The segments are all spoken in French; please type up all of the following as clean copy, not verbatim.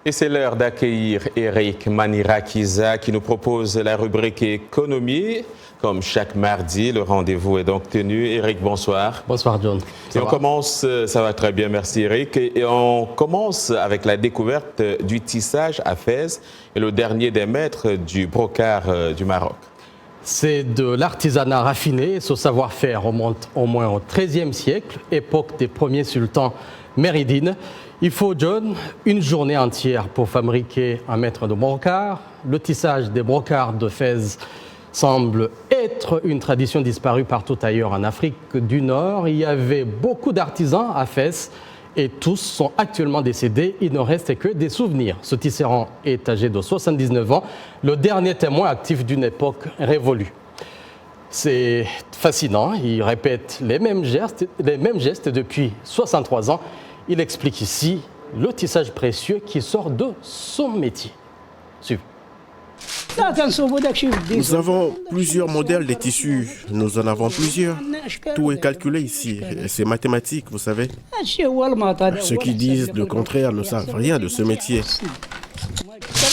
Et c'est l'heure d'accueillir Eric Manirakiza qui nous propose la rubrique économie. Comme chaque mardi, le rendez-vous est donc tenu. Eric, bonsoir. Bonsoir John. Et on commence, ça va très bien, merci Eric. Et on commence avec la découverte du tissage à Fès et le dernier des maîtres du brocart du Maroc. C'est de l'artisanat raffiné. Ce savoir-faire remonte au moins au XIIIe siècle, époque des premiers sultans méridides. Il faut, John, une journée entière pour fabriquer un mètre de brocart. Le tissage des brocarts de Fès semble être une tradition disparue partout ailleurs en Afrique du Nord. Il y avait beaucoup d'artisans à Fès et tous sont actuellement décédés. Il ne reste que des souvenirs. Ce tisserand est âgé de 79 ans, le dernier témoin actif d'une époque révolue. C'est fascinant, il répète les mêmes gestes depuis 63 ans. Il explique ici le tissage précieux qui sort de son métier. Suivez. Nous avons plusieurs modèles de tissus. Nous en avons plusieurs. Tout est calculé ici. C'est mathématique, vous savez. Ceux qui disent le contraire ne savent rien de ce métier.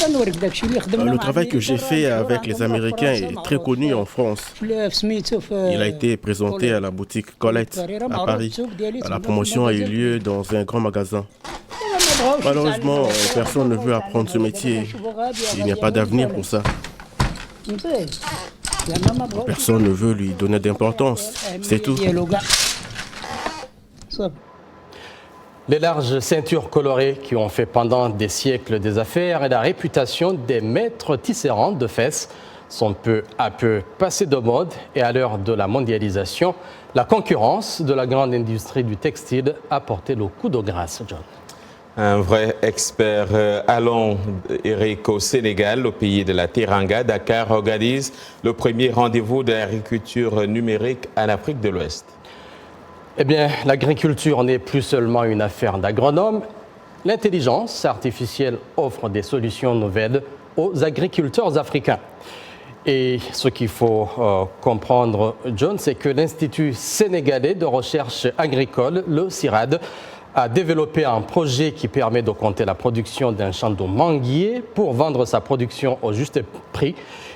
Le travail que j'ai fait avec les Américains est très connu en France. Il a été présenté à la boutique Colette à Paris. La promotion a eu lieu dans un grand magasin. Malheureusement, personne ne veut apprendre ce métier. Il n'y a pas d'avenir pour ça. Personne ne veut lui donner d'importance. C'est tout. Les larges ceintures colorées qui ont fait pendant des siècles des affaires et la réputation des maîtres tisserands de Fès sont peu à peu passées de mode et à l'heure de la mondialisation, la concurrence de la grande industrie du textile a porté le coup de grâce, John. Un vrai expert. Allons, Eric, au Sénégal, au pays de la Teranga. Dakar organise le premier rendez-vous de l'agriculture numérique en Afrique de l'Ouest. Eh bien, l'agriculture n'est plus seulement une affaire d'agronomes. L'intelligence artificielle offre des solutions nouvelles aux agriculteurs africains. Et ce qu'il faut comprendre, John, c'est que l'Institut sénégalais de recherche agricole, le CIRAD, a développé un projet qui permet d'augmenter la production d'un champ de manguier pour vendre sa production au juste prix.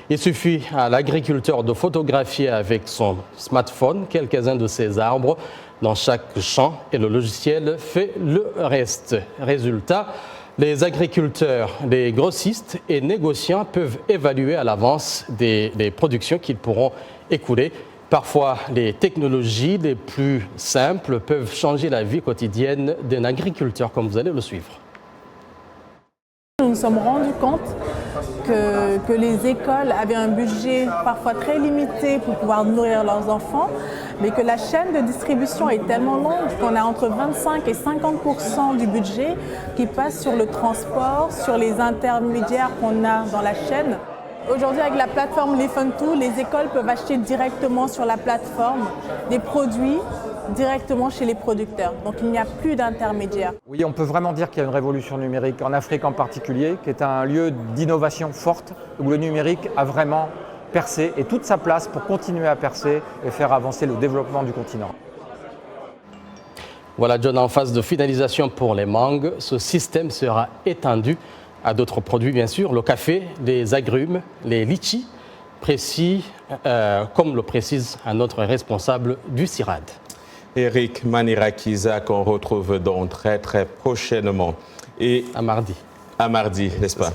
Il suffit à l'agriculteur de photographier avec son smartphone quelques-uns de ces arbres dans chaque champ et le logiciel fait le reste. Résultat, les agriculteurs, les grossistes et négociants peuvent évaluer à l'avance des productions qu'ils pourront écouler. Parfois, les technologies les plus simples peuvent changer la vie quotidienne d'un agriculteur, comme vous allez le suivre. Nous nous sommes rendus compte que les écoles avaient un budget parfois très limité pour pouvoir nourrir leurs enfants, mais que la chaîne de distribution est tellement longue qu'on a entre 25 et 50% du budget qui passe sur le transport, sur les intermédiaires qu'on a dans la chaîne. Aujourd'hui, avec la plateforme Lifuntu, les écoles peuvent acheter directement sur la plateforme des produits directement chez les producteurs. Donc il n'y a plus d'intermédiaires. Oui, on peut vraiment dire qu'il y a une révolution numérique, en Afrique en particulier, qui est un lieu d'innovation forte, où le numérique a vraiment percé et toute sa place pour continuer à percer et faire avancer le développement du continent. Voilà, John, en phase de finalisation pour les mangues, ce système sera étendu à d'autres produits, bien sûr, le café, les agrumes, les litchis, précis, comme le précise un autre responsable du CIRAD. Eric Manirakiza, qu'on retrouve donc très prochainement. Et à mardi. À mardi, n'est-ce pas?